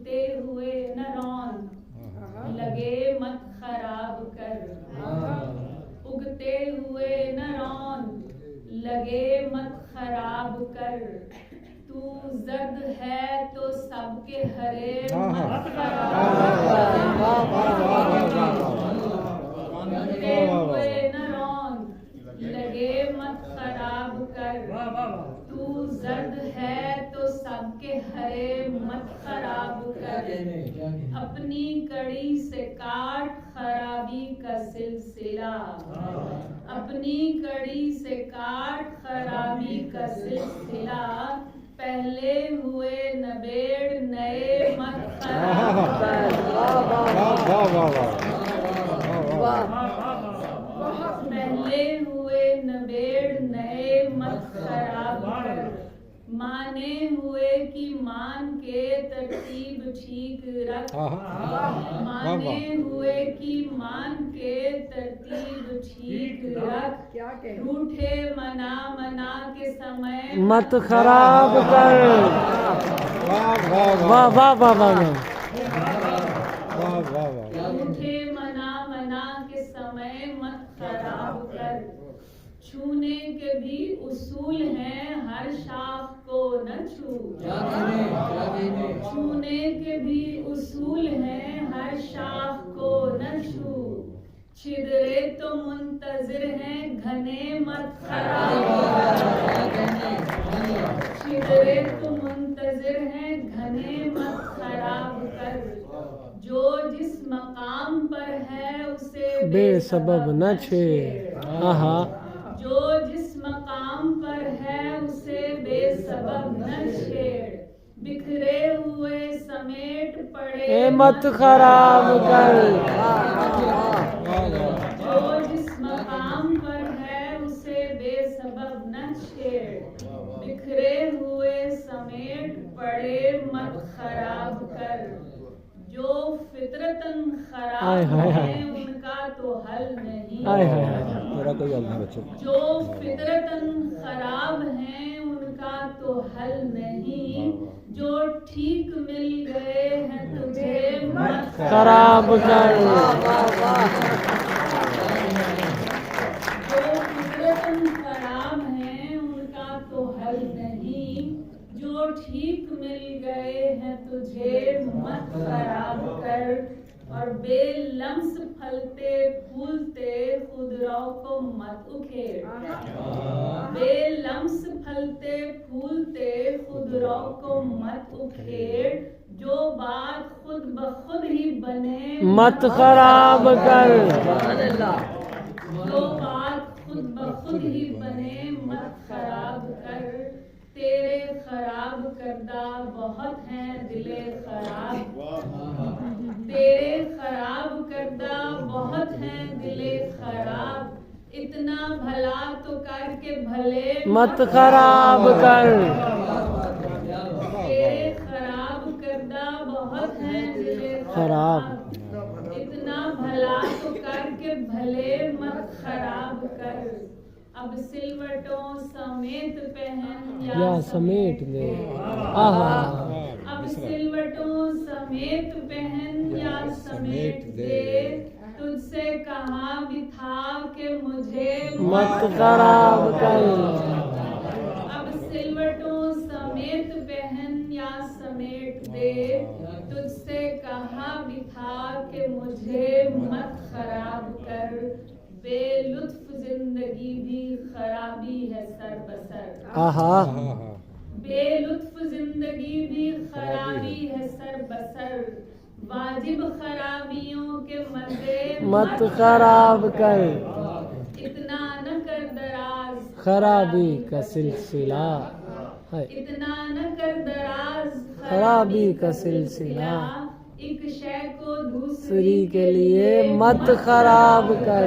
उगते हुए न रौन, लगे मत खराब कर। उगते हुए न रौन, लगे मत खराब कर। तू जद है तो सबके हरे मत खराब कर। उगते हुए न रौन, लगे मत खराब कर। तू जद है तो सबके हरे मत खराब कर। अपनी कड़ी से काट खराबी का सिलसिला, अपनी कड़ी से काट खराबी का सिलसिला। पहले हुए नबेड़ नए मत खराब कर। पहले हुए नबेड़ नए मत खराब कर। माने हुए कि मान के तरतीब ठीक रख। माने हुए कि मान के तरतीब ठीक रख। रूठे मना मना के समय मत खराब कर। वाह वाह वाह वाह। रूठे मना मना के समय मत खराब कर। छूने के भी उसूल हैं, हर शाख को न छू। छूने के भी उसूल हैं, हर शाख को न छू। छिदरे तो मुंतजिर हैं, घने मत खराब कर। छिदरे तो मुंतजिर हैं, घने मत खराब कर। जो जिस मकाम पर है उसे बेसबब न छेड़। आहा। जो जिस मकाम पर है उसे बेसबब न छेड़। बिखरे हुए समेट पड़े मत खराब कर। जो जिस मकाम पर है उसे बेसबब न छेड़। बिखरे हुए समेट पड़े मत खराब कर। जो फितरतन खराब है उनका तो हल नहीं। कोई हल नहीं बच्चों। जो फितरतन खराब हैं उनका तो हल नहीं। जो ठीक मिल गए हैं तुझे मत खराब कर। जो फितरतन खराब हैं उनका तो हल नहीं। जो ठीक मिल गए हैं तुझे मत खराब कर। और बेलम्स फलते फूलते खुदराओ को मत उखेड़। बेलम्स फलते फूलते खुदराओ को मत उखेड़। जो बात खुद बखुद ही बने मत खराब कर। जो बात खुद बखुद ही बने मत खराब कर। तेरे खराब करदा बहुत हैं दिले खराब। तेरे खराब करदा बहुत हैं दिले खराब। इतना भला तो करके भले मत खराब कर। तेरे खराब करदा बहुत हैं दिले खराब। इतना भला तो करके भले मत खराब कर। अब सिलवटों समेत पहन या समेट दे। आहा। अब सिलवटों समेत पहन या समेट दे। तुझसे कहा भी था कि मुझे मत खराब कर। अब सिलवटों समेत पहन या समेट दे। तुझसे कहा भी था कि मुझे मत खराब कर। बेलुत्फ जिंदगी भी खराबी है सर बसर। आहा। बेलुत्फ जिंदगी भी खराबी है सर बसर। वाजिब खराबियों के मजे मत खराब कर। इतना न कर दराज खराबी का सिलसिला है। इतना न कर दराज खराबी का सिलसिला। एक शय को दूसरी दूसरी के लिए मत खराब कर।